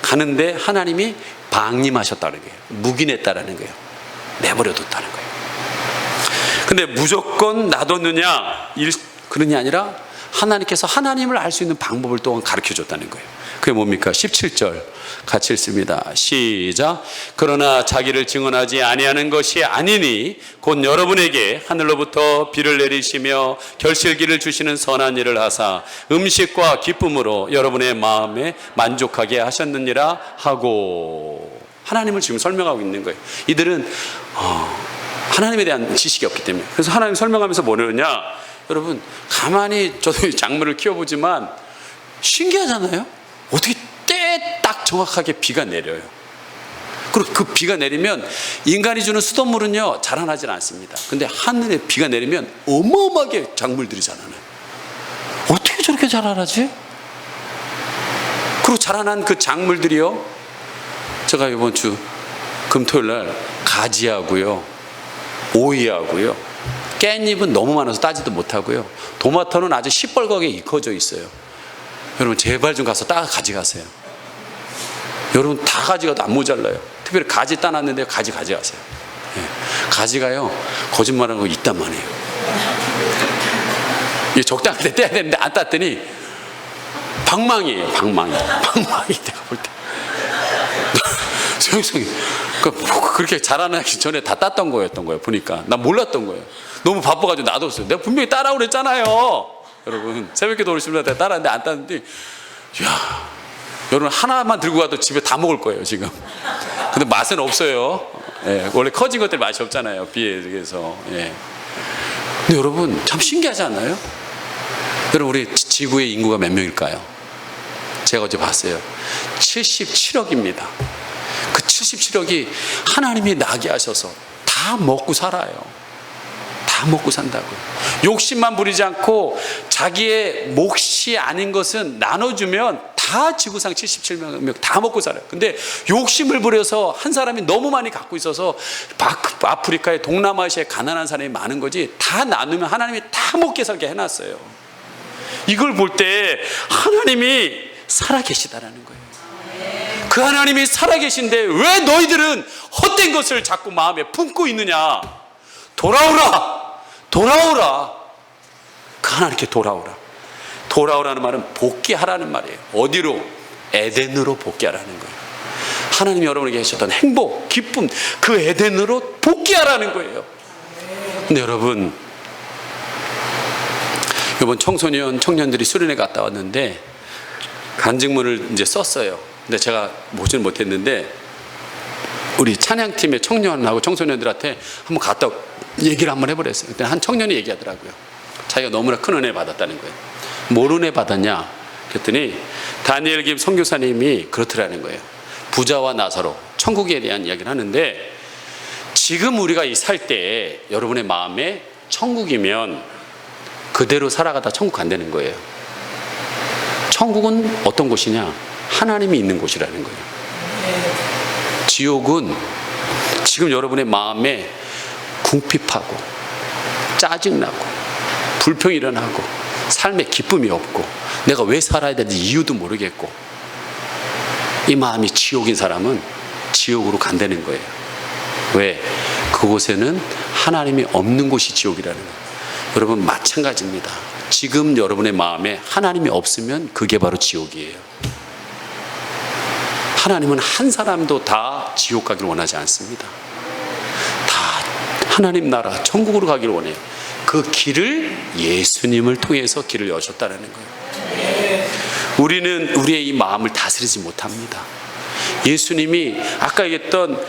가는데 하나님이 방임하셨다는 거예요. 묵인했다라는 거예요. 내버려뒀다는 거예요. 근데 무조건 놔뒀느냐 그러냐 아니라 하나님께서 하나님을 알 수 있는 방법을 또한 가르쳐줬다는 거예요. 그게 뭡니까? 17절 같이 읽습니다. 시작. 그러나 자기를 증언하지 아니하는 것이 아니니 곧 여러분에게 하늘로부터 비를 내리시며 결실기를 주시는 선한 일을 하사 음식과 기쁨으로 여러분의 마음에 만족하게 하셨느니라 하고, 하나님을 지금 설명하고 있는 거예요. 이들은 하나님에 대한 지식이 없기 때문에. 그래서 하나님 설명하면서 뭐냐냐, 여러분 가만히 저도 작물을 키워보지만 신기하잖아요. 어떻게 때에 딱 정확하게 비가 내려요. 그리고 그 비가 내리면 인간이 주는 수돗물은요 자라나질 않습니다. 근데 하늘에 비가 내리면 어마어마하게 작물들이 자라나요. 어떻게 저렇게 자라나지? 그리고 자라난 그 작물들이요, 제가 이번 주 금토일날 가지하고요, 오이하고요, 깻잎은 너무 많아서 따지도 못하고요, 도마토는 아주 시뻘겋게 익혀져 있어요. 여러분 제발 좀 가서 따 가져가세요. 여러분 다 가져가도 안 모자라요. 특별히 가지 따놨는데 가지 가져가세요. 예. 가지가요 거짓말하는 거 있단 말이에요. 이 적당할 때 떼야 되는데 안 땄더니 방망이에요. 방망이 내가 볼 때 소영성이 그렇게 자라나기 전에 다 땄던 거였던 거예요. 보니까 난 몰랐던 거예요. 너무 바빠가지고 놔뒀어요. 내가 분명히 따라오고 그랬잖아요. 여러분 새벽기도 오시면 내가 따라하는데 안 땄는데, 이야, 여러분 하나만 들고 가도 집에 다 먹을 거예요 지금. 근데 맛은 없어요. 예, 원래 커진 것들 맛이 없잖아요, 비에 의해서. 예. 근데 여러분 참 신기하지 않나요? 여러분 우리 지구의 인구가 몇 명일까요? 제가 어제 봤어요. 77억입니다. 그 77억이 하나님이 나게 하셔서 다 먹고 살아요. 다 먹고 산다고요. 욕심만 부리지 않고 자기의 몫이 아닌 것은 나눠주면 다 지구상 77명 다 먹고 살아요. 근데 욕심을 부려서 한 사람이 너무 많이 갖고 있어서 아프리카에 동남아시아에 가난한 사람이 많은 거지, 다 나누면 하나님이 다 먹게 살게 해놨어요. 이걸 볼 때 하나님이 살아계시다라는 거예요. 그 하나님이 살아계신데 왜 너희들은 헛된 것을 자꾸 마음에 품고 있느냐. 돌아오라. 그 하나님께 돌아오라. 돌아오라는 말은 복귀하라는 말이에요. 어디로? 에덴으로 복귀하라는 거예요. 하나님이 여러분에게 하셨던 행복, 기쁨, 그 에덴으로 복귀하라는 거예요. 근데 여러분, 이번 청소년, 청년들이 수련회 갔다 왔는데 간증문을 이제 썼어요. 근데 제가 보지는 못했는데 우리 찬양팀의 청년하고 청소년들한테 한번 갔다 얘기를 한번 해보랬어요. 그때 한 청년이 얘기하더라고요. 자기가 너무나 큰 은혜 받았다는 거예요. 뭘 은혜 받았냐? 그랬더니 다니엘 김 선교사님이 그렇더라는 거예요. 부자와 나사로 천국에 대한 이야기를 하는데, 지금 우리가 이 살 때에 여러분의 마음에 천국이면 그대로 살아가다 천국 간다는 거예요. 천국은 어떤 곳이냐? 하나님이 있는 곳이라는 거예요. 지옥은 지금 여러분의 마음에 궁핍하고 짜증나고 불평이 일어나고 삶에 기쁨이 없고 내가 왜 살아야 되는지 이유도 모르겠고, 이 마음이 지옥인 사람은 지옥으로 간다는 거예요. 왜? 그곳에는 하나님이 없는 곳이 지옥이라는 거예요. 여러분, 마찬가지입니다. 지금 여러분의 마음에 하나님이 없으면 그게 바로 지옥이에요. 하나님은 한 사람도 다 지옥 가기를 원하지 않습니다. 다 하나님 나라 천국으로 가기를 원해요. 그 길을 예수님을 통해서 길을 여셨다는 거예요. 우리는 우리의 이 마음을 다스리지 못합니다. 예수님이 아까 얘기했던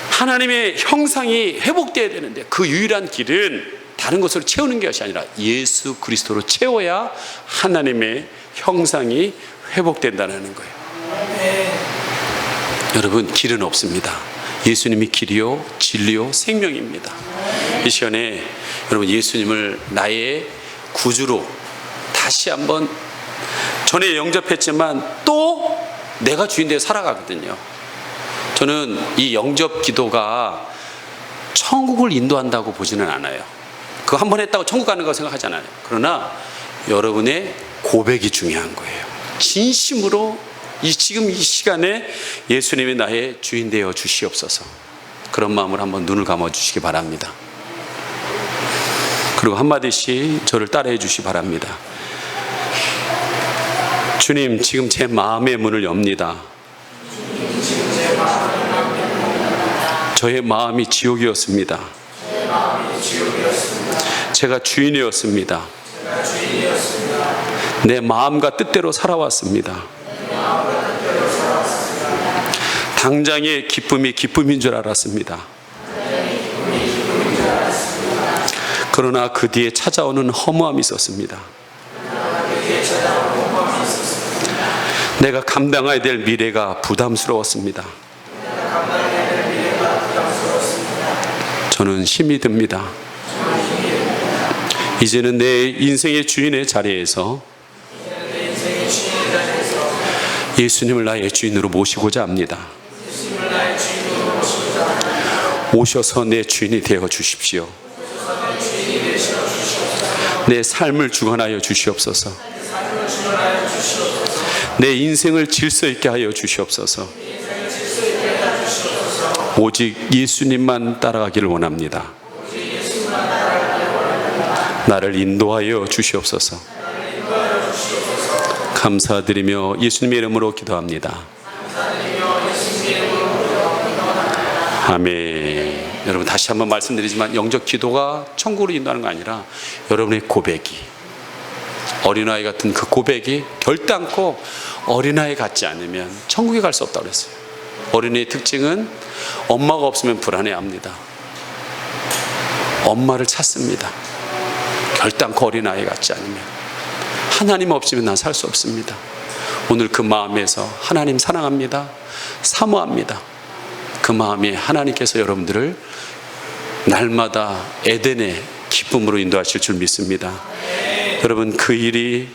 하나님의 형상이 회복되어야 되는데 그 유일한 길은 다른 것으로 채우는 것이 아니라 예수 그리스도로 채워야 하나님의 형상이 회복된다는 거예요. 여러분, 길은 없습니다. 예수님이 길이요 진리요 생명입니다. 이 시간에 여러분, 예수님을 나의 구주로 다시 한번, 전에 영접했지만 또 내가 주인 되어 살아가거든요. 저는 이 영접 기도가 천국을 인도한다고 보지는 않아요. 그거 한 번 했다고 천국 가는 거 생각하지 않아요. 그러나 여러분의 고백이 중요한 거예요. 진심으로 지금 이 시간에 예수님이 나의 주인 되어 주시옵소서. 그런 마음으로 한번 눈을 감아 주시기 바랍니다. 그리고 한마디씩 저를 따라해 주시기 바랍니다. 주님, 지금 제 마음의 문을 엽니다. 저의 마음이 지옥이었습니다. 제가 주인이었습니다. 내 마음과 뜻대로 살아왔습니다. 당장의 기쁨이 기쁨인 줄 알았습니다. 그러나 그 뒤에 찾아오는 허무함이 있었습니다. 내가 감당해야 될 미래가 부담스러웠습니다. 저는 힘이 듭니다. 이제는 내 인생의 주인의 자리에서 예수님을 나의 주인으로 모시고자 합니다. 오셔서 내 주인이 되어 주십시오. 내 삶을 주관하여 주시옵소서. 내 인생을 질서 있게 하여 주시옵소서. 오직 예수님만 따라가기를 원합니다. 나를 인도하여 주시옵소서. 감사드리며 예수님의 이름으로 기도합니다. 아멘. 여러분, 다시 한번 말씀드리지만 영적 기도가 천국으로 인도하는 거 아니라 여러분의 고백이, 어린아이 같은 그 고백이 결단코 어린아이 같지 않으면 천국에 갈 수 없다고 그랬어요. 어린이의 특징은 엄마가 없으면 불안해합니다. 엄마를 찾습니다. 결단코 어린아이 같지 않으면. 하나님 없으면 난 살 수 없습니다. 오늘 그 마음에서 하나님 사랑합니다, 사모합니다. 그 마음에 하나님께서 여러분들을 날마다 에덴의 기쁨으로 인도하실 줄 믿습니다. 여러분, 그 일이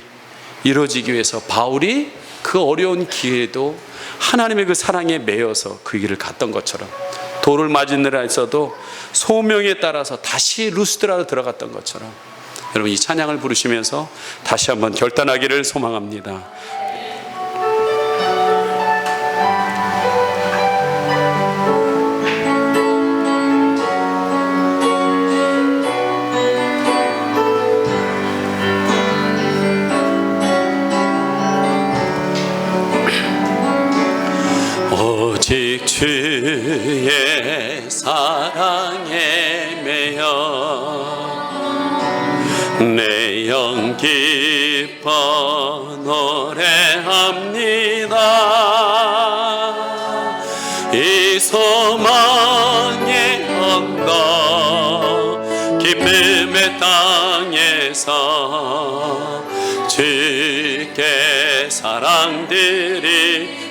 이루어지기 위해서 바울이 그 어려운 기회에도 하나님의 그 사랑에 매여서 그 길을 갔던 것처럼, 돌을 맞으느라 했어도 소명에 따라서 다시 루스드라로 들어갔던 것처럼, 여러분 이 찬양을 부르시면서 다시 한번 결단하기를 소망합니다. 오직 주의 사랑에 매여 내 영 기뻐 노래합니다. 이 소망의 언덕 기쁨의 땅에서 주께 사랑드립니다.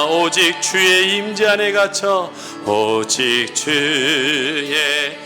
오직 주의 임재 안에 갇혀 오직 주의